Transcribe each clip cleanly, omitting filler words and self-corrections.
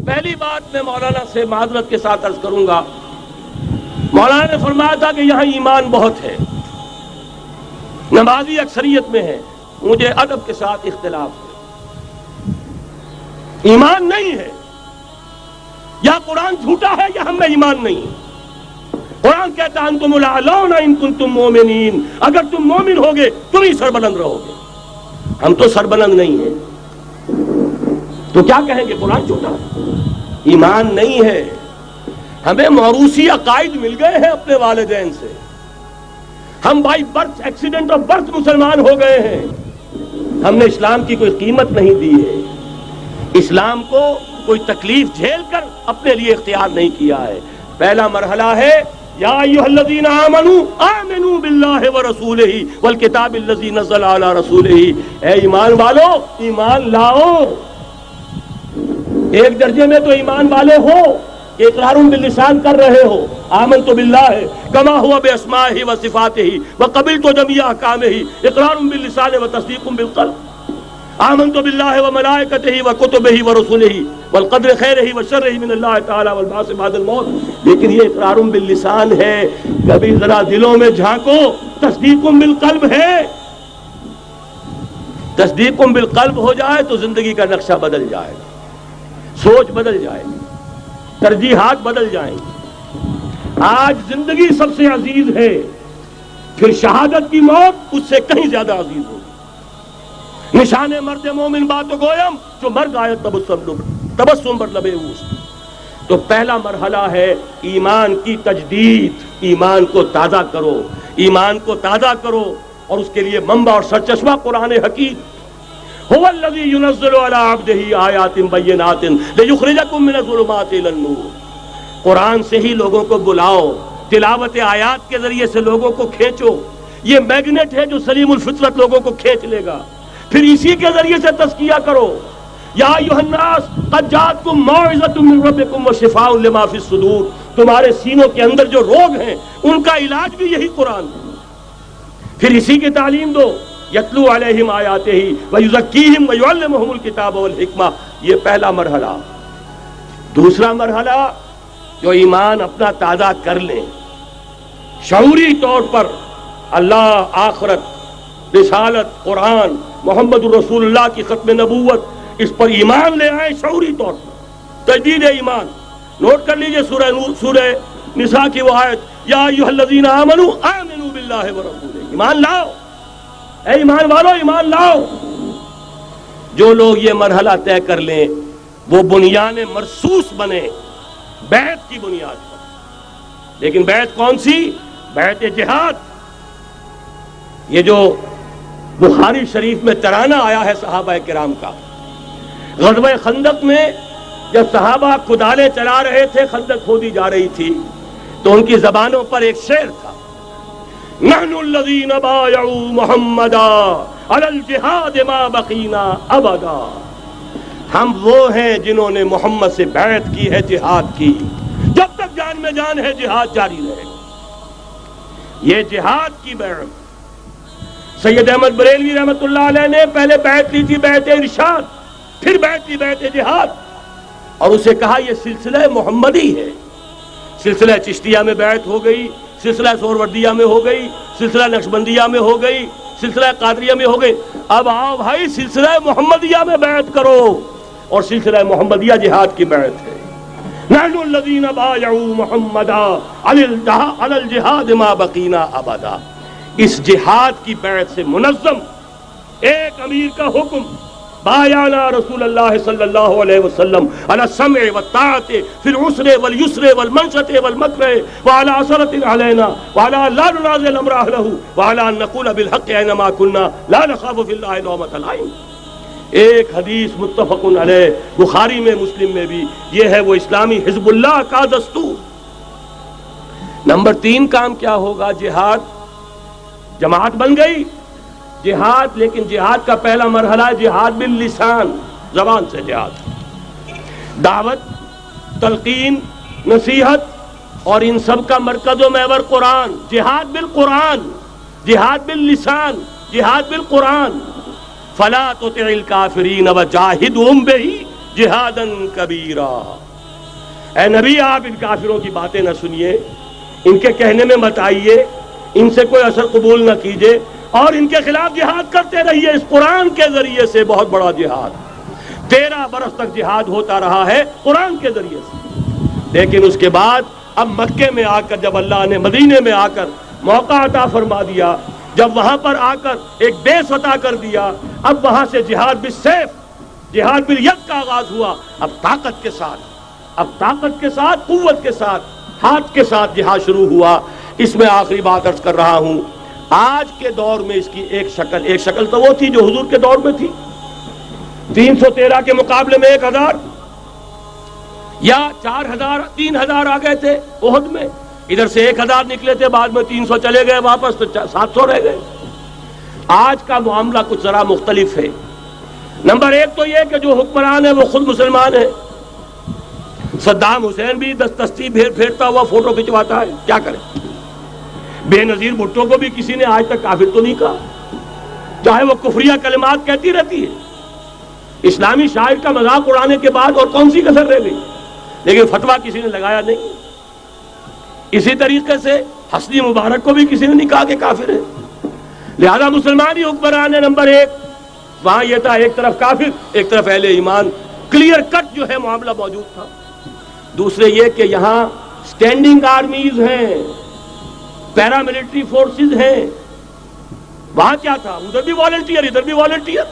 پہلی بات میں مولانا سے معذرت کے ساتھ عرض کروں گا، مولانا نے فرمایا تھا کہ یہاں ایمان بہت ہے، نمازی اکثریت میں ہے، مجھے ادب کے ساتھ اختلاف ہے، ایمان نہیں ہے، یا قرآن جھوٹا ہے یا ہم میں ایمان نہیں ہے۔ قرآن کہتا ہے انتم الاعلون ان کنتم مومنین، اگر تم مومن ہوگے تم ہی سربلند رہو گے، ہم تو سربلند نہیں ہیں، تو کیا کہیں گے قرآن جھوٹا ہے؟ ایمان نہیں ہے۔ ہمیں موروثی عقائد مل گئے ہیں اپنے والدین سے، ہم by birth accident of birth مسلمان ہو گئے ہیں، ہم نے اسلام کی کوئی قیمت نہیں دی ہے، اسلام کو کوئی تکلیف جھیل کر اپنے لیے اختیار نہیں کیا ہے۔ پہلا مرحلہ ہے یا ایھا الذین آمنوا آمنوا باللہ ورسولہ والکتاب الذی نزل علی رسولہ، اے ایمان والو ایمان لاؤ۔ ایک درجے میں تو ایمان والے ہو کہ اقرار باللسان کر رہے ہو، آمنت باللہ کما ہوا باسمائہ وصفاتہ وقبلت جمیع احکامہ، اقرار باللسان وتصدیق بالقلب، آمنت باللہ وملائکتہ وکتبہ ورسلہ والقدر خیرہ وشرہ من اللہ تعالی والبعث بعد الموت۔ لیکن یہ اقرار باللسان ہے، کبھی ذرا دلوں میں جھانکو، تصدیق بالقلب ہے۔ تصدیق بالقلب ہو جائے تو زندگی کا نقشہ بدل جائے گا، سوچ بدل جائے گی، ترجیحات بدل جائیں گی۔ آج زندگی سب سے عزیز ہے، پھر شہادت کی موت اس سے کہیں زیادہ عزیز ہوگی۔ نشان مرد مومن بات گویم جو مر آیت تبسم بر لبے اوست۔ تو پہلا مرحلہ ہے ایمان کی تجدید، ایمان کو تازہ کرو، ایمان کو تازہ کرو، اور اس کے لیے منبع اور سرچشمہ قرآن حکیم۔ هو الذی ينزل علی عبدہ آیات بینات لیخرجکم من الظلمات الی النور۔ قرآن سے ہی لوگوں کو بلاؤ، تلاوت آیات کے ذریعے سے لوگوں کو کھینچو، یہ میگنیٹ ہے جو سلیم الفطرت لوگوں کو کھینچ لے گا، پھر اسی کے ذریعے سے تزکیہ کرو۔ یا ایھا الناس قد جاءتکم موعظۃ من ربکم وشفاء لما فی الصدور، تمہارے سینوں کے اندر جو روگ ہیں ان کا علاج بھی یہی قرآن ہے، پھر اسی کی تعلیم دو۔ یتلو علیہم آیاتہ ویزکیہم ویعلمہم الکتاب والحکمہ، یہ پہلا مرحلہ۔ دوسرا مرحلہ جو ایمان اپنا تازہ کر لیں، شعوری طور پر اللہ، آخرت، رسالت، قرآن، محمد الرسول اللہ کی ختم نبوت، اس پر ایمان لے آئیں شعوری طور پر، تجدید ایمان۔ نوٹ کر لیجئے سورہ نساء کی وہ آیت، یا ایھا الذین آمنوا آمنوا باللہ ورسولہ، ایمان لاؤ، اے ایمان والو ایمان لاؤ۔ جو لوگ یہ مرحلہ طے کر لیں وہ بنیان مرصوص بنے بیعت کی بنیاد پر۔ لیکن بیعت کون سی؟ بیعت جہاد۔ یہ جو بخاری شریف میں ترانہ آیا ہے صحابہ کرام کا، غزوہ خندق میں جب صحابہ کدالیں چلا رہے تھے، خندق کھودی جا رہی تھی، تو ان کی زبانوں پر ایک شعر تھا، نحن الذین بایعوا محمدا علی الجہاد ما بقینا ابدا، ہم وہ ہیں جنہوں نے محمد سے بیعت کی ہے جہاد کی، جب تک جان میں جان ہے جہاد جاری رہے گا۔ یہ جہاد کی بیعت، سید احمد بریلوی رحمۃ اللہ علیہ نے پہلے بیعت لی تھی بیعت ارشاد، پھر بیعت لی بیعت جہاد، اور اسے کہا یہ سلسلہ محمدی ہے۔ سلسلہ چشتیہ میں بیعت ہو گئی، سلسلہ سہروردیہ میں ہو گئی، سلسلہ نقشبندیہ میں ہو گئی، سلسلہ قادریہ میں ہو گئی، اب آؤ بھائی سلسلہ محمدیہ میں بیعت کرو، اور سلسلہ محمدیہ جہاد کی بیعت ہے۔ نحن الذین بایعوا محمدا علی الجہاد ما بقینا ابدا۔ اس جہاد کی بیعت سے منظم ایک امیر کا حکم، بایعنا رسول اللہ صلی اللہ علیہ وسلم علی السمع والطاعۃ فی العسر والیسر والمنشط والمکرہ وعلی عثرۃ علینا وعلی لا ننازع الامر اہلہ وعلی ان نقول بالحق اینما کنا لا نخاف فی اللہ لومۃ لائم۔ ایک حدیث متفق علیہ، بخاری میں مسلم میں بھی، یہ ہے وہ اسلامی حزب اللہ کا دستور۔ نمبر 3 کام کیا ہوگا؟ جہاد، جماعت بن گئی جہاد، لیکن جہاد کا پہلا مرحلہ ہے جہاد باللسان، زبان سے جہاد، دعوت، تلقین، نصیحت، اور ان سب کا مرکز و محور قرآن۔ جہاد بالقرآن، جہاد باللسان، جہاد بالقرآن۔ فلا تطع الکافرین وجاہدہم بہ جہادا کبیرا۔ اے نبی آپ ان کافروں کی باتیں نہ سنیے، ان کے کہنے میں مت آئیے، ان سے کوئی اثر قبول نہ کیجیے، اور ان کے خلاف جہاد کرتے رہیے اس قرآن کے ذریعے سے۔ بہت بڑا جہاد 13 برس تک جہاد ہوتا رہا ہے قرآن کے ذریعے سے۔ لیکن اس کے بعد اب مکے میں آ کر، جب اللہ نے مدینے میں آ کر موقع عطا فرما دیا، جب وہاں پر آ کر ایک بیس عطا کر دیا، اب وہاں سے جہاد بالسیف، جہاد بالید کا آغاز ہوا۔ اب طاقت کے ساتھ، قوت کے ساتھ، ہاتھ کے ساتھ جہاد شروع ہوا۔ اس میں آخری بات عرض کر رہا ہوں، آج کے دور میں اس کی ایک شکل تو وہ تھی جو حضور کے دور میں تھی، 313 کے مقابلے میں 1000 یا 4000 3000 آ گئے تھے احد میں، ادھر سے 1000 نکلے تھے، بعد میں 300 چلے گئے واپس، تو 700 رہ گئے۔ آج کا معاملہ کچھ ذرا مختلف ہے۔ نمبر 1 تو یہ کہ جو حکمران ہے وہ خود مسلمان ہے۔ صدام حسین بھی دستی پھیرتا ہوا فوٹو کھنچواتا ہے، کیا کرے؟ بے نظیر بھٹو کو بھی کسی نے آج تک کافر تو نہیں کہا، چاہے وہ کفریہ کلمات کہتی رہتی ہے۔ اسلامی شاعر کا مذاق اڑانے کے بعد اور کون سی کسر رہ گئی؟ لیکن فتویٰ کسی نے لگایا نہیں۔ اسی طریقے سے حسنی مبارک کو بھی کسی نے نہیں کہا کہ کافر ہے، لہذا مسلمان ہی حکمران ہے۔ نمبر 1 وہاں یہ تھا، ایک طرف کافر ایک طرف اہل ایمان، کلیئر کٹ جو ہے معاملہ موجود تھا۔ دوسرے یہ کہ یہاں سٹینڈنگ آرمیز ہیں، پیراملٹری فورسز ہیں۔ وہاں کیا تھا؟ ادھر بھی والنٹیئر ادھر بھی والنٹیئر،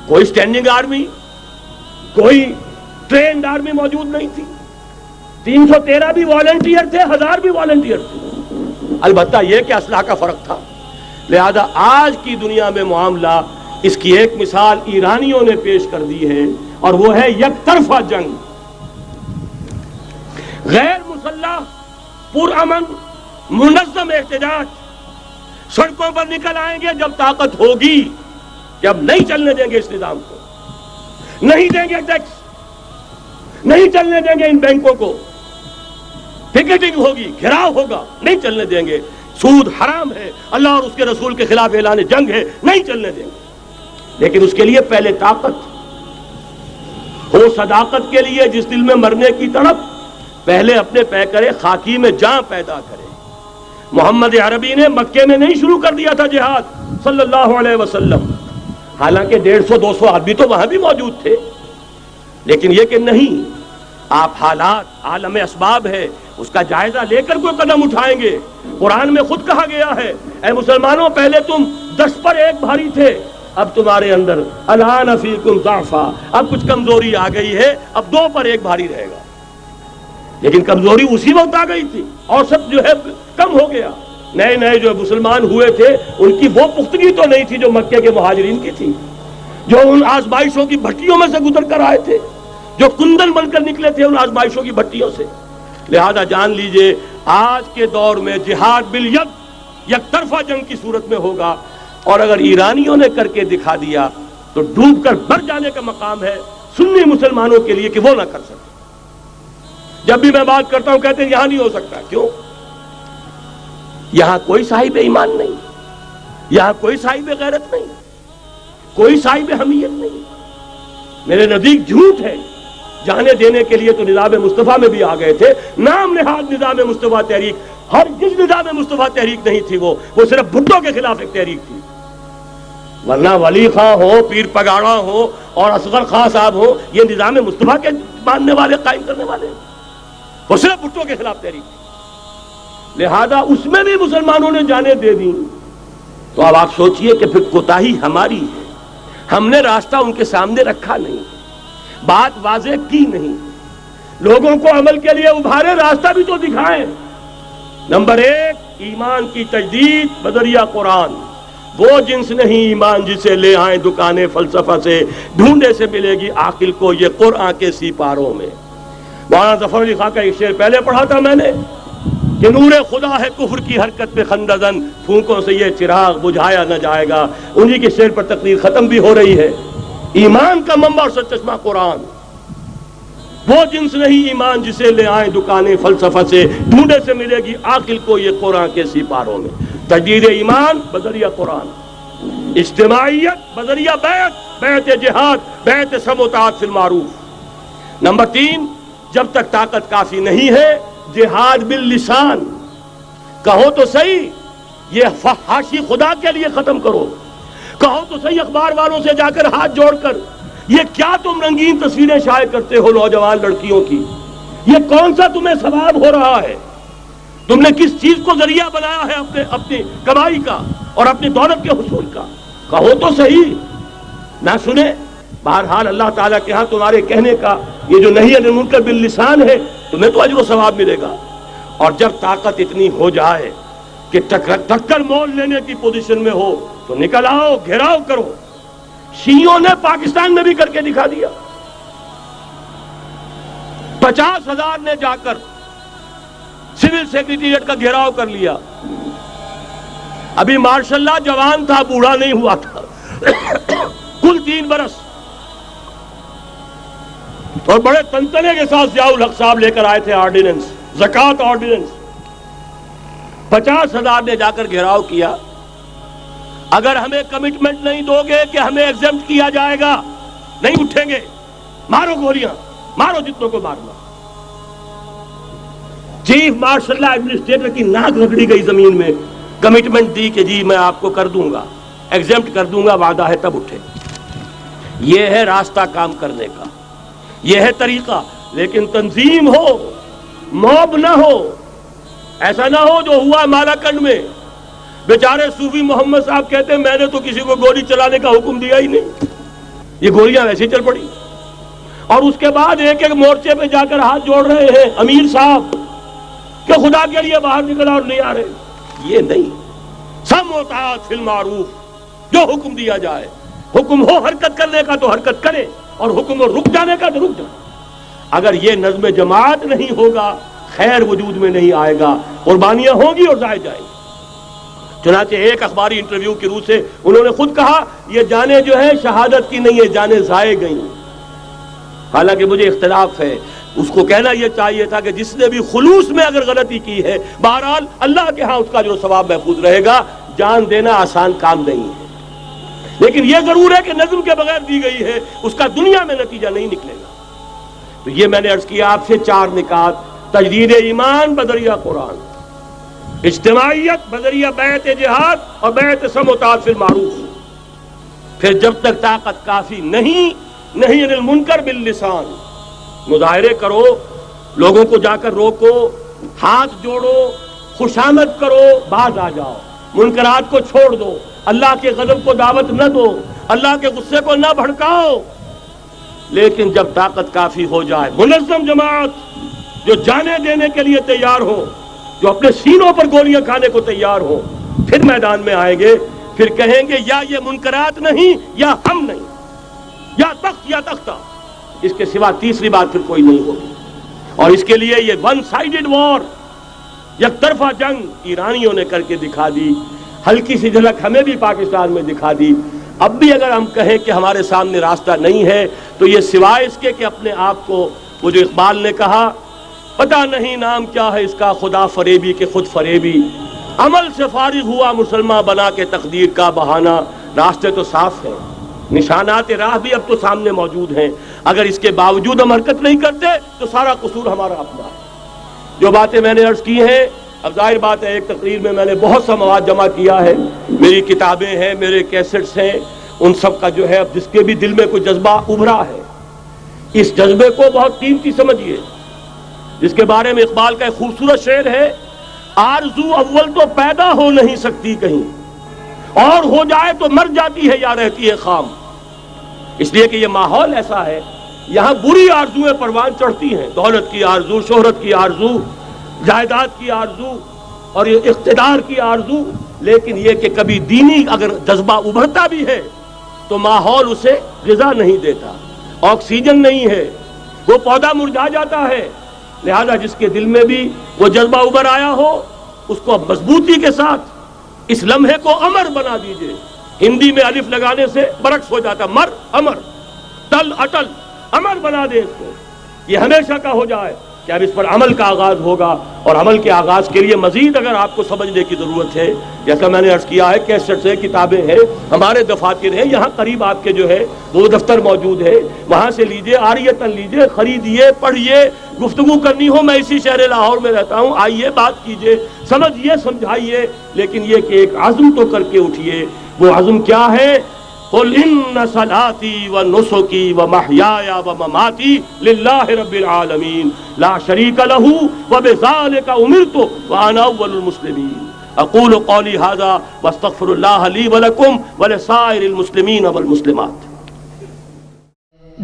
کوئی سٹینڈنگ آرمی، کوئی ٹرینڈ آرمی موجود نہیں تھی۔ 313 بھی والنٹیئر تھے، 1000 بھی والنٹیئر تھے، البتہ یہ کہ اسلحہ کا فرق تھا۔ لہذا آج کی دنیا میں معاملہ، اس کی ایک مثال ایرانیوں نے پیش کر دی ہے، اور وہ ہے یک طرفہ جنگ، غیر مسلح، پرامن، منظم احتجاج۔ سڑکوں پر نکل آئیں گے جب طاقت ہوگی کہ اب نہیں چلنے دیں گے اس نظام کو، نہیں دیں گے ٹیکس، نہیں چلنے دیں گے ان بینکوں کو، پکیٹنگ ہوگی، گھراؤ ہوگا، نہیں چلنے دیں گے، سود حرام ہے، اللہ اور اس کے رسول کے خلاف اعلان جنگ ہے، نہیں چلنے دیں گے۔ لیکن اس کے لیے پہلے طاقت ہو، صداقت کے لیے جس دل میں مرنے کی تڑپ، پہلے اپنے پیکرے خاکی میں جان پیدا کرے۔ محمد عربی نے مکے میں نہیں شروع کر دیا تھا جہاد صلی اللہ علیہ وسلم، حالانکہ 150-200 آدمی تو وہاں بھی موجود تھے، لیکن یہ کہ نہیں، آپ حالات، عالم اسباب ہے، اس کا جائزہ لے کر کوئی قدم اٹھائیں گے۔ قرآن میں خود کہا گیا ہے، اے مسلمانوں، پہلے تم 10 پر 1 بھاری تھے، اب تمہارے اندر الآن فیکم ضعفا، اب کچھ کمزوری آ گئی ہے، اب 2 پر 1 بھاری رہے گا۔ لیکن کمزوری اسی وقت آ گئی تھی، اوسط جو ہے کم ہو گیا۔ نئے جو مسلمان ہوئے تھے ان کی وہ پختگی تو نہیں تھی جو مکے کے مہاجرین کی تھی، جو ان آزمائشوں کی بھٹیوں میں سے گزر کر آئے تھے، جو کندن بن کر نکلے تھے ان آزمائشوں کی بھٹیوں سے۔ لہذا جان لیجئے آج کے دور میں جہاد بالید یک طرفہ جنگ کی صورت میں ہوگا، اور اگر ایرانیوں نے کر کے دکھا دیا تو ڈوب کر مر جانے کا مقام ہے سنی مسلمانوں کے لیے کہ وہ نہ کر سکے۔ جب بھی میں بات کرتا ہوں کہتے ہیں یہاں نہیں ہو سکتا، کیوں؟ یہاں کوئی صاحب ایمان نہیں، یہاں کوئی صاحب غیرت نہیں، کوئی صاحب حمیت نہیں، میرے نزدیک جھوٹ ہے۔ جانے دینے کے لیے تو نظام مصطفیٰ میں بھی آ گئے تھے، نام نہاد نظام مصطفیٰ تحریک، ہر جس نظام مصطفیٰ تحریک نہیں تھی، وہ صرف بھٹو کے خلاف ایک تحریک تھی، ورنہ ولی خاں ہو، پیر پگاڑا ہو اور اصغر خان صاحب ہو، یہ نظام مصطفیٰ کے ماننے والے، قائم کرنے والے، وہ صرف بھٹو کے خلاف تحریک تھی۔ لہذا اس میں بھی مسلمانوں نے جانیں دے دی، تو اب آپ سوچئے کہ پھر کوتاہی ہماری ہے، ہم نے راستہ ان کے سامنے رکھا نہیں، بات واضح کی نہیں، لوگوں کو عمل کے لیے ابھارے، راستہ بھی تو دکھائیں۔ نمبر 1 ایمان کی تجدید بذریعہ قرآن، وہ جنس نہیں ایمان جسے لے آئیں دکانیں فلسفہ سے، ڈھونڈے سے ملے گی عاقل کو یہ قرآن کے سیپاروں میں۔ مولانا ظفر علی خاں کا ایک شعر پہلے پڑھا تھا میں نے کہ نور خدا ہے کفر کی حرکت پہ خندزن، پھونکوں سے یہ چراغ بجھایا نہ جائے گا۔ انہی کے شعر پر تقریر ختم بھی ہو رہی ہے۔ ایمان کا منبع اور سرچشمہ قرآن، وہ جنس نہیں ایمان جسے لے آئیں دکانیں فلسفہ سے، ڈھونڈے سے ملے گی عاقل کو یہ قرآن کے سیپاروں میں۔ تجدید ایمان بذریعہ قرآن، اجتماعیت بذریعہ بیعت، بیعت جہاد، بیعت سم و طاعت فی المعروف۔ نمبر 3، جب تک طاقت کافی نہیں ہے جہاد باللسان، کہو تو صحیح، یہ فحاشی خدا کے لیے ختم کرو، کہو تو صحیح اخبار والوں سے جا کر ہاتھ جوڑ کر، یہ کیا تم رنگین تصویریں شائع کرتے ہو نوجوان لڑکیوں کی، یہ کون سا تمہیں ثواب ہو رہا ہے؟ تم نے کس چیز کو ذریعہ بنایا ہے اپنی کمائی کا اور اپنی دولت کے حصول کا؟ کہو تو صحیح، نہ سنے۔ بہرحال اللہ تعالیٰ کے ہاں تمہارے کہنے کا یہ جو نہی عن المنکر باللسان ہے، تمہیں تو اجر و ثواب ملے گا۔ اور جب طاقت اتنی ہو جائے کہ ٹکر مول لینے کی پوزیشن میں ہو تو نکل آؤ، گھیراؤ کرو۔ شیعوں نے پاکستان میں بھی کر کے دکھا دیا، 50,000 نے جا کر سول سیکریٹریٹ کا گھیراؤ کر لیا۔ ابھی ماشاء اللہ جوان تھا، بوڑھا نہیں ہوا تھا، کل 3 برس، اور بڑے تنتنے کے ساتھ ضیاء الحق صاحب لے کر آئے تھے آرڈیننس، زکوٰۃ آرڈیننس۔ 50,000 نے جا کر گھیراؤ کیا۔ اگر ہمیں کمٹمنٹ نہیں دو گے کہ ہمیں ایگزمپٹ کیا جائے گا، نہیں اٹھیں گے، مارو گولیاں، مارو جتنوں کو مارنا۔ چیف مارشل اللہ ایڈمنسٹریٹر کی ناک رگڑی گئی زمین میں، کمٹمنٹ دی کہ جی میں آپ کو کر دوں گا، ایگزمپٹ کر دوں گا، وعدہ ہے، تب اٹھے۔ یہ ہے راستہ کام کرنے کا، یہ ہے طریقہ، لیکن تنظیم ہو، موب نہ ہو۔ ایسا نہ ہو جو ہوا مالاکنڈ میں، بیچارے صوفی محمد صاحب کہتے ہیں میں نے تو کسی کو گولی چلانے کا حکم دیا ہی نہیں، یہ گولیاں ویسے چل پڑی، اور اس کے بعد ایک ایک مورچے پہ جا کر ہاتھ جوڑ رہے ہیں امیر صاحب کہ خدا کے لیے باہر نکلا اور نہیں آ رہے۔ یہ نہیں، سم و طاعت فی المعروف، جو حکم دیا جائے، حکم ہو حرکت کرنے کا تو حرکت کرے، اور حکم ہو رک جانے کا تو رک جائے۔ اگر یہ نظم جماعت نہیں ہوگا، خیر وجود میں نہیں آئے گا، قربانیاں ہوں گی اور ضائع جائیں گی۔ چنانچہ ایک اخباری انٹرویو کی روح سے انہوں نے خود کہا یہ جانیں جو ہے شہادت کی نہیں ہے، جانیں ضائع گئیں۔ حالانکہ مجھے اختلاف ہے، اس کو کہنا یہ چاہیے تھا کہ جس نے بھی خلوص میں اگر غلطی کی ہے، بہرحال اللہ کے ہاں اس کا جو ثواب محفوظ رہے گا۔ جان دینا آسان کام نہیں ہے، لیکن یہ ضرور ہے کہ نظم کے بغیر دی گئی ہے، اس کا دنیا میں نتیجہ نہیں نکلے گا۔ تو یہ میں نے عرض کیا آپ سے 4 نکات: تجدید ایمان بذریعہ قرآن، اجتماعیت بذریعہ بیعت جہاد اور بیعت سم و طاعت فی المعروف۔ پھر جب تک طاقت کافی نہیں، نہی عن المنکر باللسان، مظاہرے کرو، لوگوں کو جا کر روکو، ہاتھ جوڑو، خوشامد کرو، باز آ جاؤ، منکرات کو چھوڑ دو، اللہ کے غضب کو دعوت نہ دو، اللہ کے غصے کو نہ بھڑکاؤ۔ لیکن جب طاقت کافی ہو جائے، منظم جماعت جو جانے دینے کے لیے تیار ہو، جو اپنے سینوں پر گولیاں کھانے کو تیار ہو، پھر میدان میں آئیں گے، پھر کہیں گے یا یہ منکرات نہیں یا ہم نہیں، یا تخت یا تختہ، اس کے سوا تیسری بات پھر کوئی نہیں ہوگی۔ اور اس کے لیے یہ ون سائیڈڈ وار، یک طرفہ جنگ ایرانیوں نے کر کے دکھا دی، ہلکی سی جھلک ہمیں بھی پاکستان میں دکھا دی۔ اب بھی اگر ہم کہیں کہ ہمارے سامنے راستہ نہیں ہے تو یہ سوائے اس کے کہ اپنے آپ کو، وہ جو اقبال نے کہا پتہ نہیں نام کیا ہے اس کا، خدا فریبی کہ خود فریبی، عمل سے فارغ ہوا مسلمان بنا کے تقدیر کا بہانہ۔ راستے تو صاف ہیں، نشانات راہ بھی اب تو سامنے موجود ہیں، اگر اس کے باوجود ہم حرکت نہیں کرتے تو سارا قصور ہمارا اپنا ہے۔ جو باتیں میں نے عرض کی ہیں، اب ظاہر بات ہے ایک تقریر میں نے بہت سا مواد جمع کیا ہے، میری کتابیں ہیں، میرے کیسٹس ہیں، ان سب کا جو ہے اب جس کے بھی دل میں کوئی جذبہ ابھرا ہے، اس جذبے کو بہت قیمتی سمجھیے، جس کے بارے میں اقبال کا ایک خوبصورت شعر ہے: آرزو اول تو پیدا ہو نہیں سکتی کہیں، اور ہو جائے تو مر جاتی ہے یا رہتی ہے خام۔ اس لیے کہ یہ ماحول ایسا ہے، یہاں بری آرزویں پروان چڑھتی ہیں، دولت کی آرزو، شہرت کی آرزو، جائیداد کی آرزو اور اقتدار کی آرزو، لیکن یہ کہ کبھی دینی اگر جذبہ ابھرتا بھی ہے تو ماحول اسے غذا نہیں دیتا، آکسیجن نہیں ہے، وہ پودا مرجھا جاتا ہے۔ لہذا جس کے دل میں بھی وہ جذبہ ابھر آیا ہو، اس کو مضبوطی کے ساتھ اس لمحے کو امر بنا دیجئے۔ ہندی میں الف لگانے سے برعکس ہو جاتا، مر امر، تل اٹل، امر بنا دے اس کو، یہ ہمیشہ کا ہو جائے۔ کہ اب اس پر عمل کا آغاز ہوگا، اور عمل کے آغاز کے لیے مزید اگر آپ کو سمجھنے کی ضرورت ہے، جیسا میں نے عرض کیا ہے، کیسٹ سے کتابیں ہیں، ہمارے دفاتر ہیں، یہاں قریب آپ کے جو ہے وہ دفتر موجود ہے، وہاں سے لیجئے، عاریۃً لیجئے، خریدیے، پڑھیے، گفتگو کرنی ہو، میں اسی شہر لاہور میں رہتا ہوں، آئیے بات کیجئے، سمجھیے، سمجھائیے، لیکن یہ کہ ایک عزم تو کر کے اٹھیے۔ وہ عزم کیا ہے؟ قل ان صلاتي ونسكي ومحياي ومماتي لله رب العالمين لا شريك له وبذلك امرت وانا اول المسلمين اقول قولي هذا واستغفر الله لي ولكم ولسائر المسلمين والمسلمات۔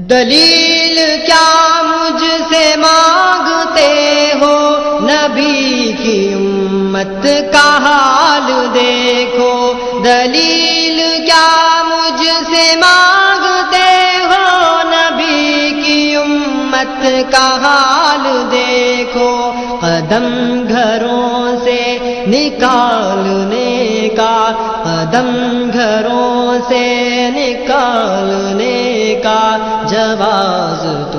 دلیل کیا مجھ سے مانگتے ہو، نبی کی امت کا حال دیکھو۔ دلیل کیا مجھ سے مانگتے ہو، نبی کی امت کا حال دیکھو۔ قدم گھروں سے نکالنے کا، قدم گھروں سے نکالنے کا جواز